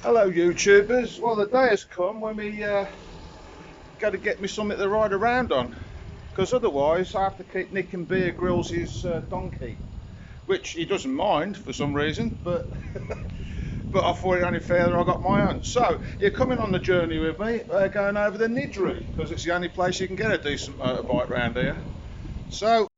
Hello YouTubers, well the day has come when we got to get me something to ride around on, because otherwise I have to keep nicking Beer Grylls' donkey, which he doesn't mind for some reason, but but I thought it only fair that I got my own. So you're coming on the journey with me, going over the Nidri, because it's the only place you can get a decent motorbike around here. So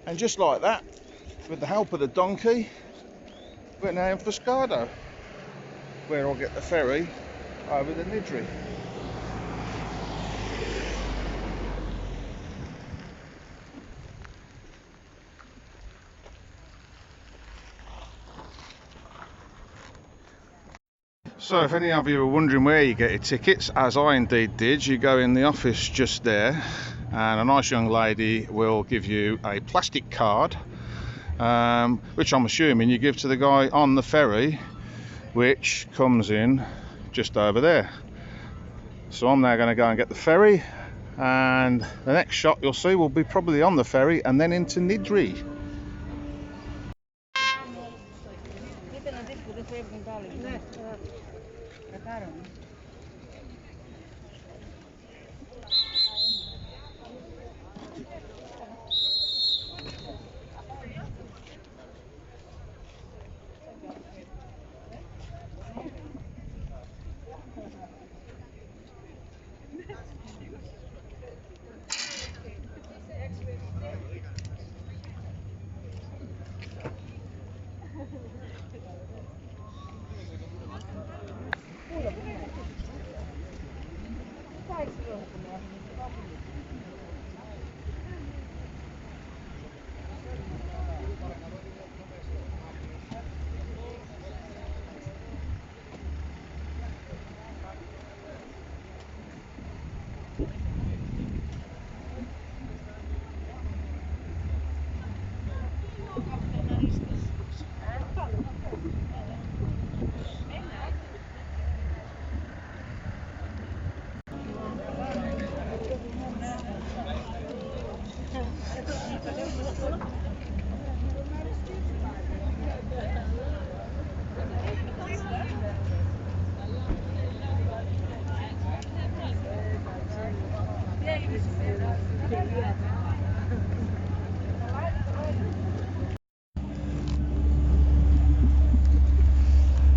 and just like that, with the help of the donkey, we're now in Fuscado, where I'll get the ferry over the Nidri. So if any of you are wondering where you get your tickets, as I indeed did, you go in the office just there and a nice young lady will give you a plastic card, which I'm assuming you give to the guy on the ferry, which comes in just over there. So I'm now going to go and get the ferry, and the next shot you'll see will be probably on the ferry and then into Nidri.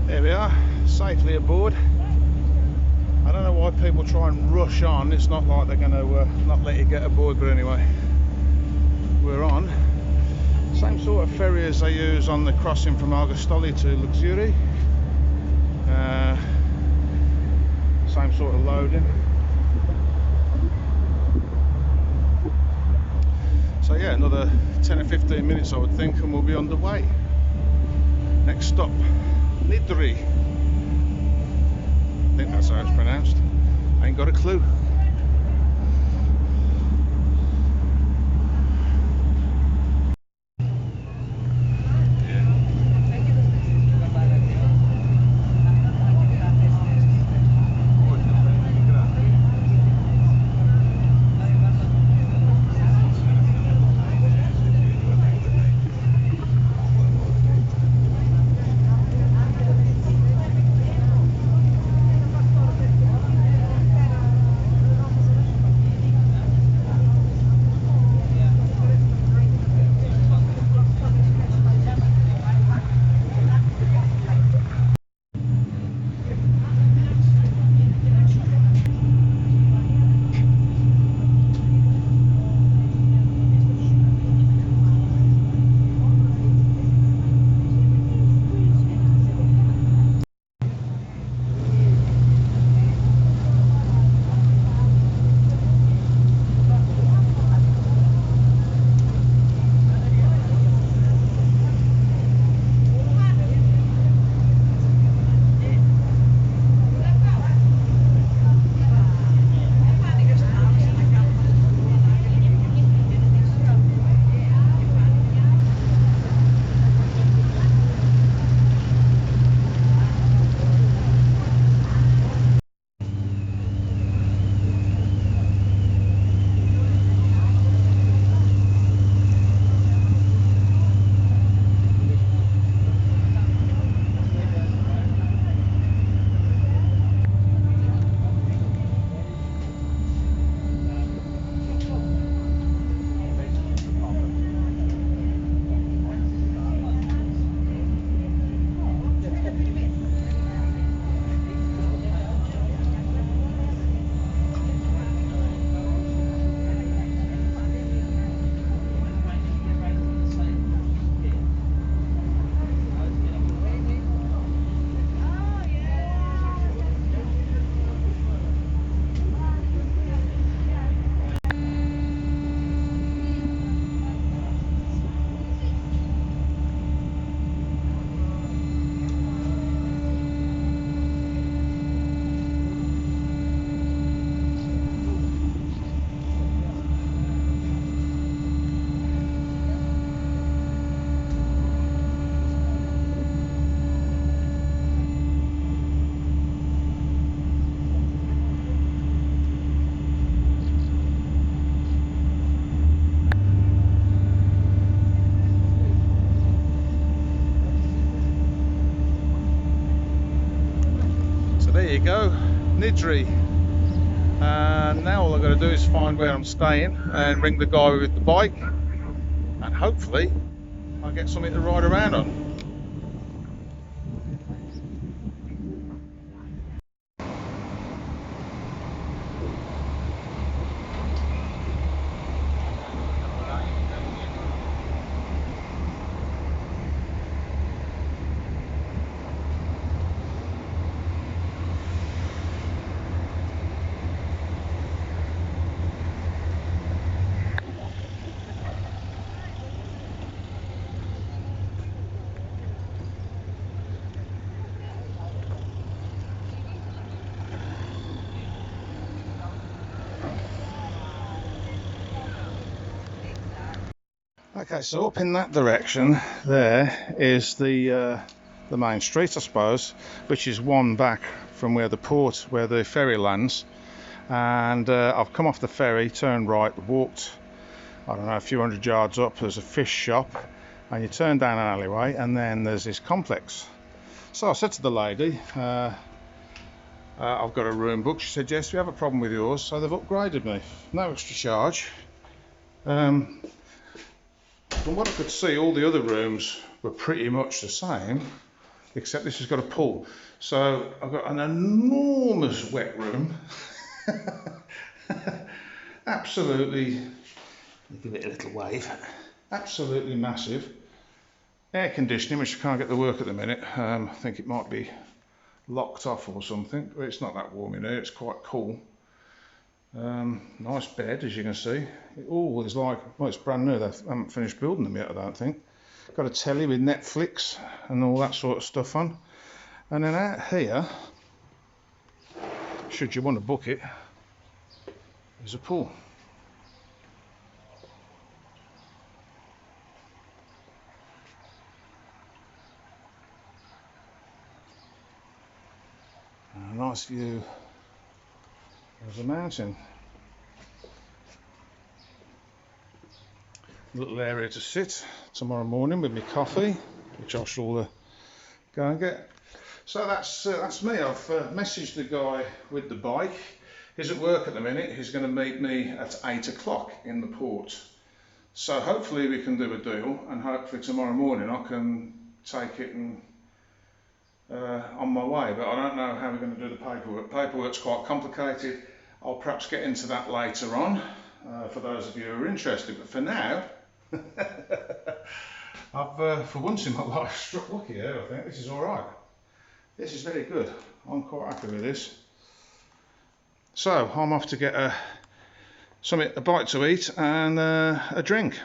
There we are, safely aboard. I don't know why people try and rush on. It's not like they're going to not let you get aboard, but anyway, we're on. Same sort of ferry as they use on the crossing from Argostoli to Luxuri. Same sort of loading. So yeah, another 10 or 15 minutes I would think and we'll be on the way. Next stop, Nidri. I think that's how it's pronounced. I ain't got a clue. There you go, Nidri. And now all I've got to do is find where I'm staying and ring the guy with the bike, and hopefully I'll get something to ride around on. Okay, so up in that direction there is the main street, I suppose, which is one back from where the ferry lands. And I've come off the ferry, turned right, walked, I don't know, a few hundred yards up. There's a fish shop, and you turn down an alleyway, and then there's this complex. So I said to the lady, I've got a room booked. She said, yes, we have a problem with yours, so they've upgraded me, no extra charge. From what I could see, all the other rooms were pretty much the same, except this has got a pool. So I've got an enormous wet room. Absolutely, give it a little wave. Absolutely massive. Air conditioning, which I can't get to work at the minute. I think it might be locked off or something, but it's not that warm in here, it's quite cool. Nice bed, as you can see. It all is like, well, it's brand new, they haven't finished building them yet, I don't think. Got a telly with Netflix and all that sort of stuff on. And then out here, should you want to book it, there's a pool. And a nice view of the mountain. Little area to sit tomorrow morning with my coffee, which I shall go and get. So that's me. I've messaged the guy with the bike. He's at work at the minute. He's going to meet me at 8 o'clock in the port. So hopefully we can do a deal, and hopefully tomorrow morning I can take it and on my way. But I don't know how we're going to do the paperwork. Paperwork's quite complicated. I'll perhaps get into that later on for those of you who are interested. But for now, I've for once in my life struck lucky here. I think this is all right. This is very good. I'm quite happy with this. So I'm off to get a bite to eat and a drink.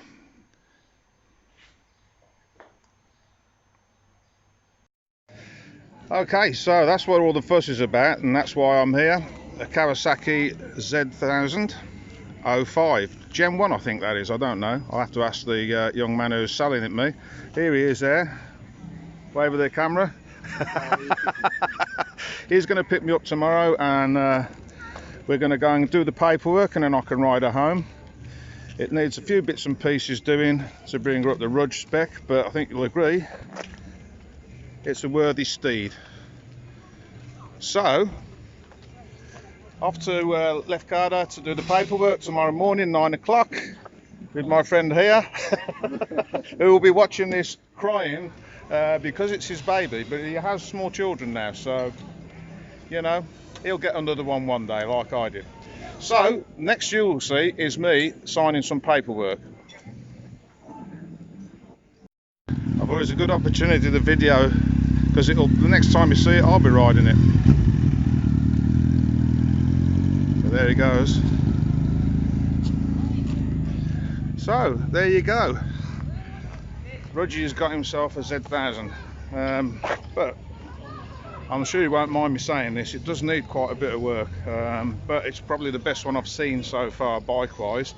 Okay, so that's what all the fuss is about, and that's why I'm here. A Kawasaki Z1000 05 Gen 1, I think that is. I don't know. I'll have to ask the young man who's selling it me. Here he is there. Wave of the camera. He's going to pick me up tomorrow, and we're going to go and do the paperwork, and then I can ride her home. It needs a few bits and pieces doing to bring her up the Rudge spec, but I think you'll agree it's a worthy steed. So off to Lefkada to do the paperwork tomorrow morning, 9 o'clock, with my friend here, who will be watching this crying because it's his baby, but he has small children now, so you know, he'll get another one day like I did. So next you'll see is me signing some paperwork. I thought it was a good opportunity to video, because the next time you see it I'll be riding it. So there he goes. So there you go. Rudgie's got himself a Z1000, but I'm sure you won't mind me saying this, it does need quite a bit of work, but it's probably the best one I've seen so far bike wise.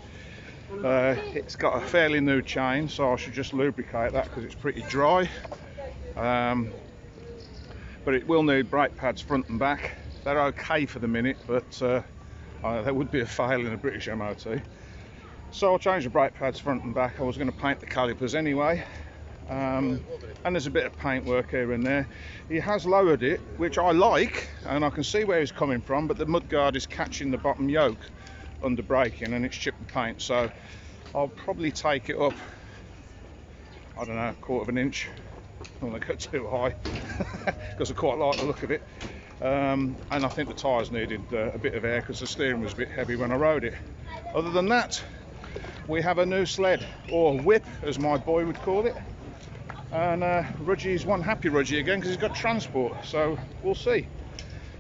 It's got a fairly new chain, so I should just lubricate that because it's pretty dry, but it will need brake pads front and back. They're okay for the minute, but there would be a fail in a British MOT, so I'll change the brake pads front and back. I was going to paint the calipers anyway. And there's a bit of paint work here and there. He has lowered it, which I like, and I can see where he's coming from, but the mudguard is catching the bottom yoke under braking and it's chipped the paint, so I'll probably take it up, I don't know, 1/4 of an inch. I don't want to go too high because I quite like the look of it, and I think the tyres needed a bit of air because the steering was a bit heavy when I rode it. Other than that, we have a new sled, or whip as my boy would call it. And Rudgie's one happy Rudgie again because he's got transport, so we'll see.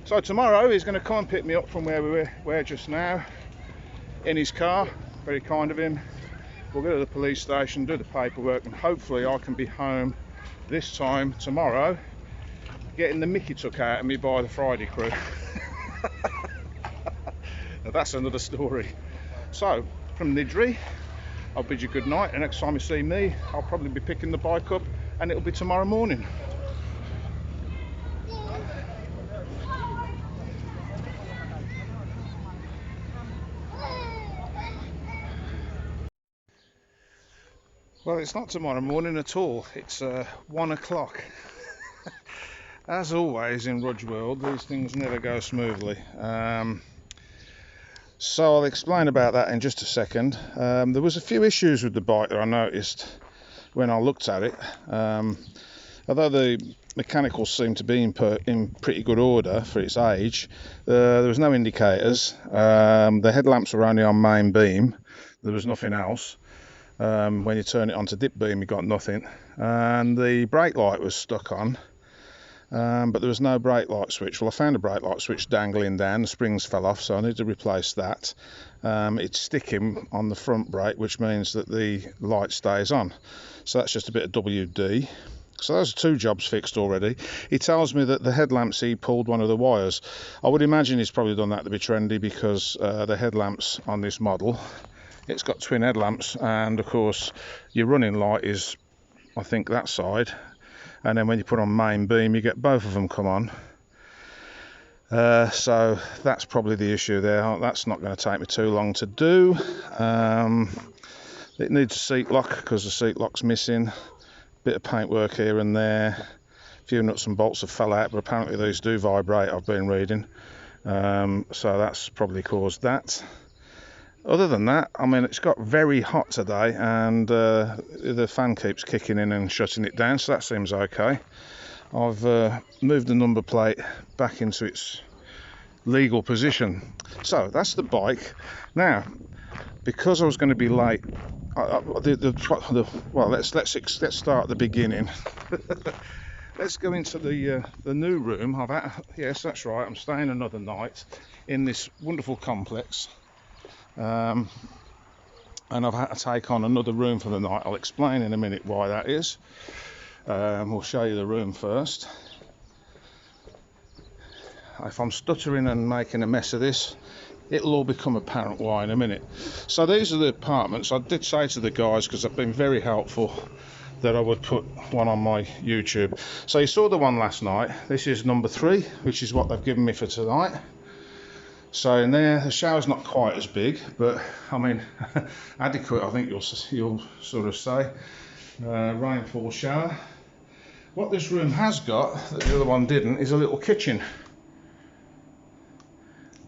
So tomorrow he's going to come and pick me up from where we were just now in his car. Very kind of him. We'll go to the police station, do the paperwork, and hopefully I can be home this time tomorrow getting the mickey took out of me by the Friday crew. Now that's another story. So from Nidri, I'll bid you good night, and next time you see me, I'll probably be picking the bike up, and it'll be tomorrow morning. Well, it's not tomorrow morning at all. It's 1 o'clock. As always in Rudge World, these things never go smoothly. So I'll explain about that in just a second. There was a few issues with the bike that I noticed when I looked at it. Although the mechanicals seemed to be in pretty good order for its age, there was no indicators. The headlamps were only on main beam. There was nothing else. When you turn it onto dip beam, you got nothing. And the brake light was stuck on. But there was no brake light switch. Well, I found a brake light switch dangling down. The springs fell off, so I need to replace that. It's sticking on the front brake, which means that the light stays on. So that's just a bit of WD. So those are 2 jobs fixed already. He tells me that the headlamps, he pulled one of the wires. I would imagine he's probably done that to be trendy, because the headlamps on this model, it's got twin headlamps, and of course your running light is, I think, that side. And then when you put on main beam, you get both of them come on. So that's probably the issue there. That's not going to take me too long to do. It needs a seat lock, because the seat lock's missing. Bit of paintwork here and there. A few nuts and bolts have fell out, but apparently these do vibrate, I've been reading. So that's probably caused that. Other than that, I mean, it's got very hot today, and the fan keeps kicking in and shutting it down, so that seems okay. I've moved the number plate back into its legal position. So that's the bike. Now, because I was going to be late, well, let's start at the beginning. Let's go into the new room. Yes, that's right. I'm staying another night in this wonderful complex. And I've had to take on another room for the night. I'll explain in a minute why that is. We'll show you the room first. If I'm stuttering and making a mess of this, it'll all become apparent why in a minute. So these are the apartments. I did say to the guys, because I've been very helpful, that I would put one on my YouTube. So you saw the one last night. This is number 3, which is what they've given me for tonight. So in there, the shower's not quite as big, but I mean, adequate, I think you'll sort of say. Rainfall shower. What this room has got, that the other one didn't, is a little kitchen.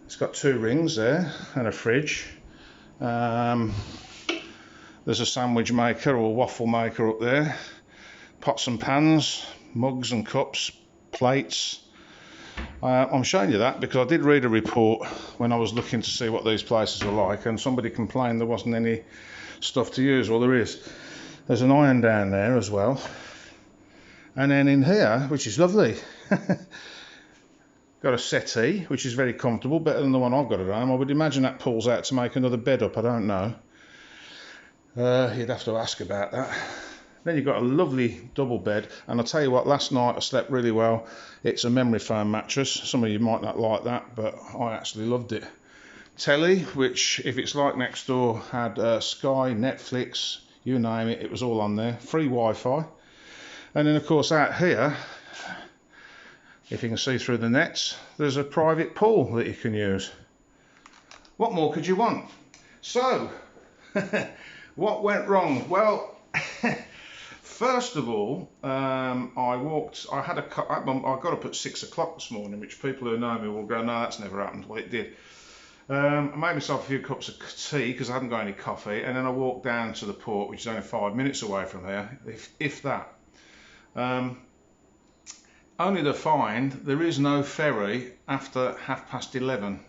It's got 2 rings there, and a fridge. There's a sandwich maker or waffle maker up there. Pots and pans, mugs and cups, plates. I'm showing you that because I did read a report when I was looking to see what these places were like, and somebody complained there wasn't any stuff to use. Well, there is. There's an iron down there as well. And then in here, which is lovely, got a settee, which is very comfortable, better than the one I've got at home. I would imagine that pulls out to make another bed up, I don't know. You'd have to ask about that. Then you've got a lovely double bed, and I'll tell you what, last night I slept really well. It's a memory foam mattress. Some of you might not like that, but I actually loved it. Telly, which, if it's like next door, had Sky, Netflix, you name it, it was all on there. Free Wi-Fi. And then of course out here, if you can see through the nets, there's a private pool that you can use. What more could you want? So, what went wrong? Well, first of all, I got up at 6 o'clock this morning, which people who know me will go, no, that's never happened. Well, it did. I made myself a few cups of tea because I hadn't got any coffee, and then I walked down to the port, which is only 5 minutes away from here, if that. Only to find there is no ferry after 11:30.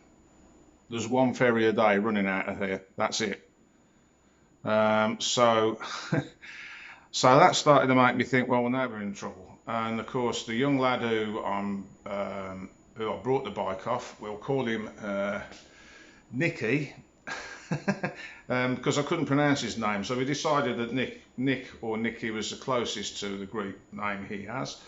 There's one ferry a day running out of here. That's it. So that started to make me think, well, now we're in trouble. And of course, the young lad who I brought the bike off, we'll call him Nicky, because I couldn't pronounce his name. So we decided that Nick or Nicky was the closest to the Greek name he has.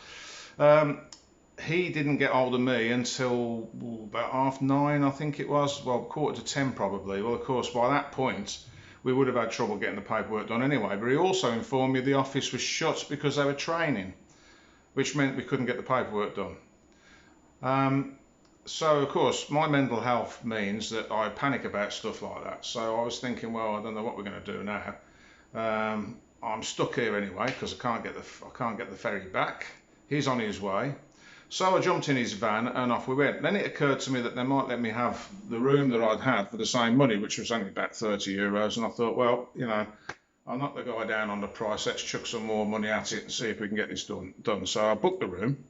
He didn't get hold of me until about 9:30, I think it was. Well, 9:45 probably. Well, of course, by that point, we would have had trouble getting the paperwork done anyway. But he also informed me the office was shut because they were training, which meant we couldn't get the paperwork done. So of course my mental health means that I panic about stuff like that. So I was thinking, well, I don't know what we're going to do now. I'm stuck here anyway because I can't get the ferry back. He's on his way. So I jumped in his van and off we went. Then it occurred to me that they might let me have the room that I'd had for the same money, which was only about €30. And I thought, well, you know, I'll knock the guy down on the price. Let's chuck some more money at it and see if we can get this done. So I booked the room.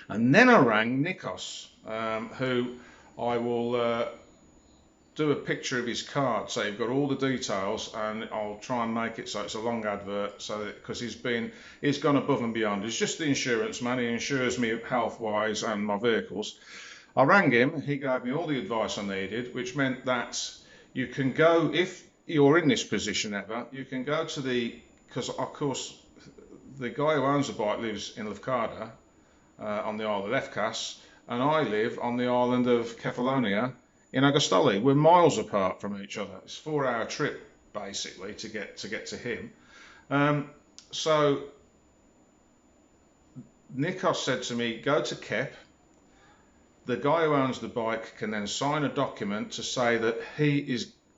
And then I rang Nikos, who I will do a picture of his card, so you've got all the details, and I'll try and make it so it's a long advert, so that because he's gone above and beyond. He's just the insurance man. He insures me health wise and my vehicles. I rang him. He gave me all the advice I needed, which meant that you can go, if you're in this position ever, you can go to because of course the guy who owns the bike lives in Lefkada on the Isle of Lefkas, and I live on the island of Kefalonia in Agostoli. We're miles apart from each other. It's a 4-hour trip basically to get to him. So Nikos said to me, go to Kep. The guy who owns the bike can then sign a document to say that he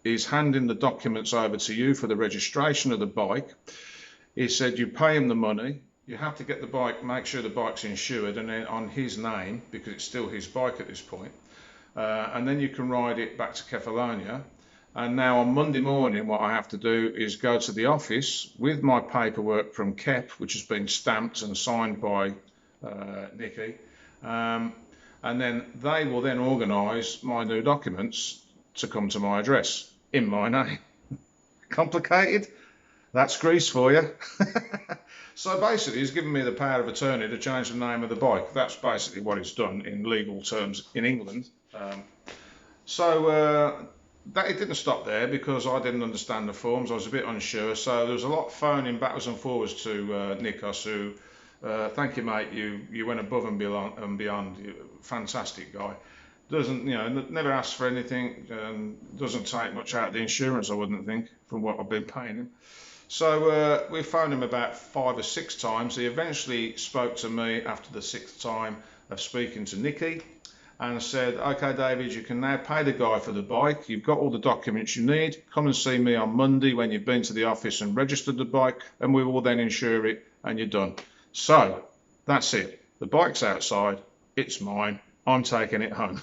is handing the documents over to you for the registration of the bike. He said you pay him the money. You have to get the bike, make sure the bike's insured and then on his name, because it's still his bike at this point. And then you can ride it back to Kefalonia. And now on Monday morning, what I have to do is go to the office with my paperwork from Kep, which has been stamped and signed by Nikki. And then they will then organise my new documents to come to my address in my name. Complicated? That's Greece for you. So basically, he's given me the power of attorney to change the name of the bike. That's basically what it's done in legal terms in England. That it didn't stop there because I didn't understand the forms. I was a bit unsure. So there was a lot of phoning backwards and forwards to Nikos, who, thank you, mate. You went above and beyond. You're a fantastic guy. Doesn't, never asks for anything. Doesn't take much out of the insurance, I wouldn't think, from what I've been paying him. So we phoned him about 5 or 6 times. He eventually spoke to me after the 6th time of speaking to Nikki and said, okay, David, you can now pay the guy for the bike. You've got all the documents you need. Come and see me on Monday when you've been to the office and registered the bike, and we will then insure it and you're done. So that's it. The bike's outside. It's mine. I'm taking it home.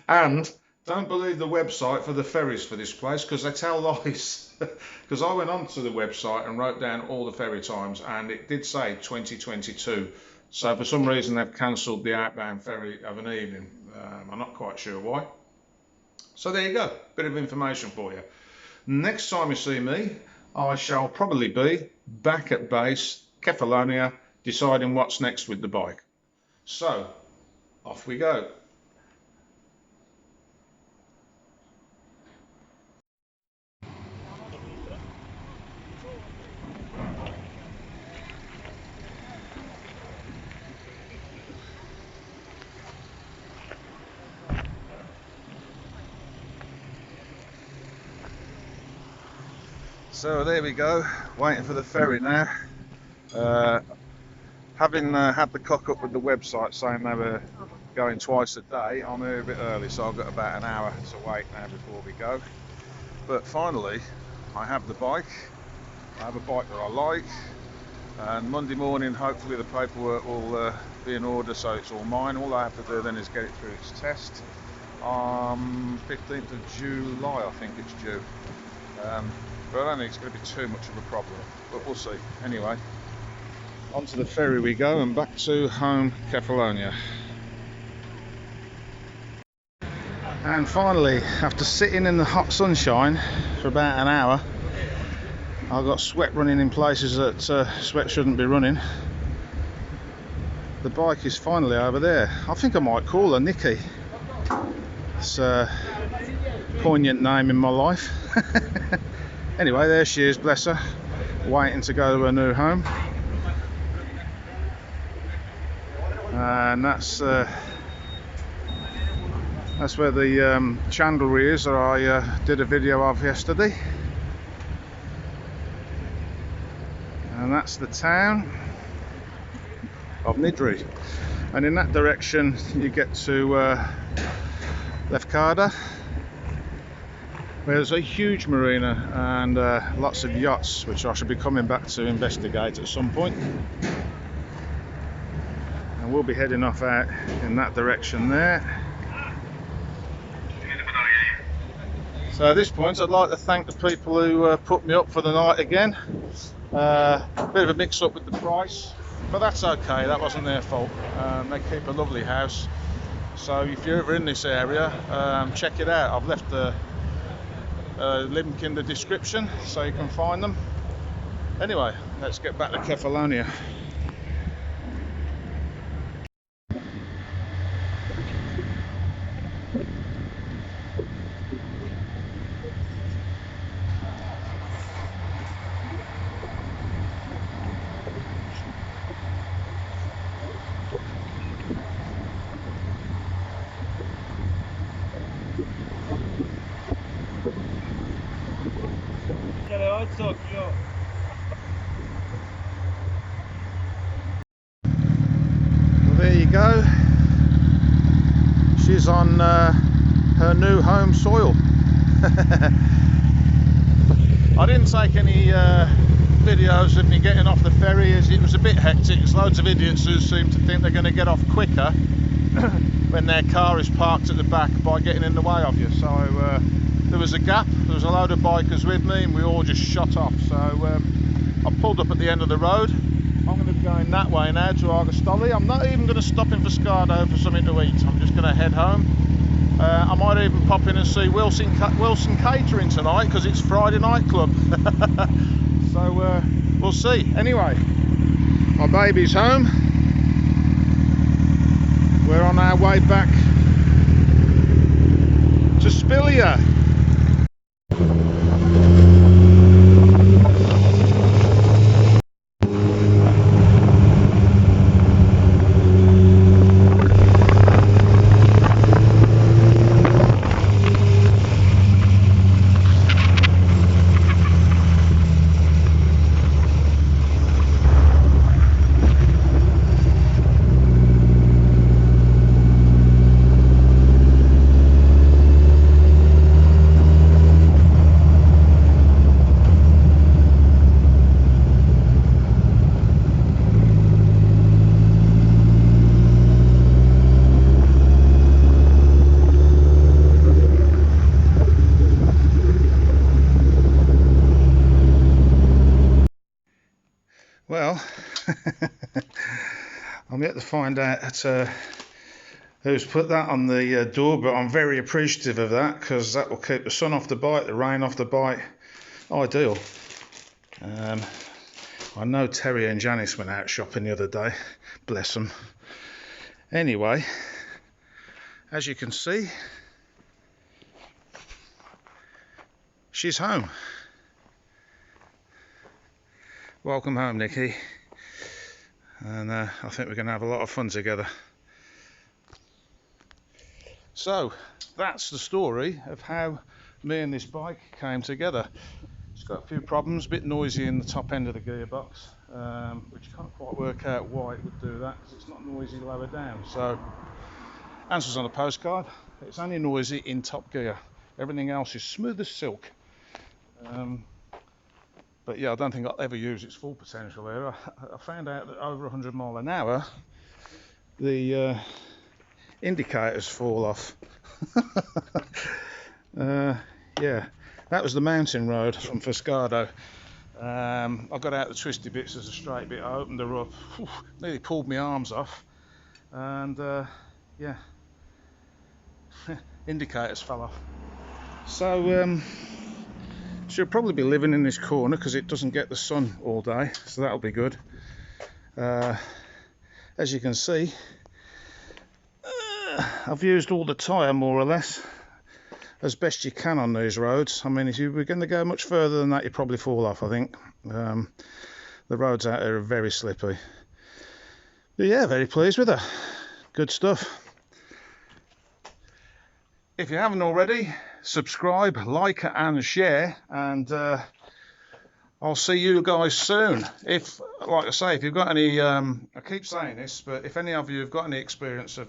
And don't believe the website for the ferries for this place because they tell lies. Because I went onto the website and wrote down all the ferry times and it did say 2022. So for some reason they've cancelled the outbound ferry of an evening. I'm not quite sure why. So there you go, bit of information for you. Next time you see me, I shall probably be back at base, Kefalonia, deciding what's next with the bike. So off we go. So there we go, waiting for the ferry now. Having had the cock up with the website saying they were going twice a day, I'm here a bit early, so I've got about an hour to wait now before we go. But finally, I have the bike. I have a bike that I like, and Monday morning hopefully the paperwork will be in order, so it's all mine. All I have to do then is get it through its test. 15th of July I think it's due. But I don't think it's going to be too much of a problem, but we'll see. Anyway, onto the ferry we go and back to home, Kefalonia. And finally, after sitting in the hot sunshine for about an hour, I've got sweat running in places that sweat shouldn't be running. The bike is finally over there. I think I might call her Nikki. It's a poignant name in my life. Anyway, there she is, bless her, waiting to go to her new home. And that's That's where the chandlery is that I did a video of yesterday. And that's the town of Nidri. And in that direction you get to Lefkada, where there's a huge marina and lots of yachts, which I should be coming back to investigate at some point. And we'll be heading off out in that direction there. So at this point I'd like to thank the people who put me up for the night again. Bit of a mix up with the price, but that's okay, that wasn't their fault. They keep a lovely house, so if you're ever in this area, check it out. I've left the link in the description so you can find them. Anyway, let's get back to Kefalonia. Well, there you go. She's on her new home soil. I didn't take any videos of me getting off the ferry as it was a bit hectic. There's loads of idiots who seem to think they're going to get off quicker when their car is parked at the back by getting in the way of you. So there was a gap, there was a load of bikers with me and we all just shot off. So I pulled up at the end of the road. I'm going to be going that way now to Argostoli. I'm not even going to stop in Fescado for something to eat. I'm just going to head home. I might even pop in and see Wilson Catering tonight because it's Friday night club. So we'll see. Anyway, my baby's home. We're on our way back to Spilia. Well, I'm yet to find out who's put that on the door, but I'm very appreciative of that because that will keep the sun off the bike, the rain off the bike. Ideal. I know Terry and Janice went out shopping the other day, bless them. Anyway, as you can see, she's home. Welcome home, Nikki. And I think we're going to have a lot of fun together. So, that's the story of how me and this bike came together. It's got a few problems, a bit noisy in the top end of the gearbox, which can't quite work out why it would do that, because it's not noisy lower down. So, answers on the postcard. It's only noisy in top gear. Everything else is smooth as silk. But yeah, I don't think I'll ever use its full potential there. I found out that over 100 miles an hour, the indicators fall off. Yeah, that was the mountain road from Fescado. I got out the twisty bits, there's a straight bit, I opened her up, nearly pulled my arms off, and yeah, indicators fell off. So, she'll probably be living in this corner because it doesn't get the sun all day, so that'll be good. As you can see, I've used all the tyre more or less as best you can on these roads. I mean, if you were going to go much further than that, you'd probably fall off, I think. The roads out there are very slippy. But yeah, very pleased with her. Good stuff. if you haven't already, subscribe, like and share, and I'll see you guys soon. If, like I say, if you've got any, I keep saying this, but if any of you have got any experience of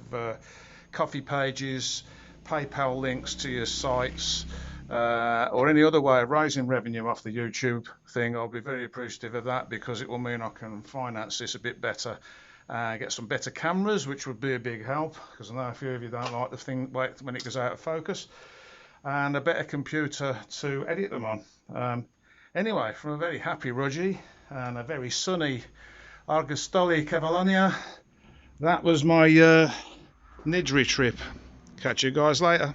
coffee pages, PayPal links to your sites, or any other way of raising revenue off the YouTube thing, I'll be very appreciative of that, because it will mean I can finance this a bit better, get some better cameras, which would be a big help, because I know a few of you don't like the thing when it goes out of focus, and a better computer to edit them on. Anyway, from a very happy Rudgy and a very sunny Argostoli Cavalonia, that was my Nidri trip. Catch you guys later.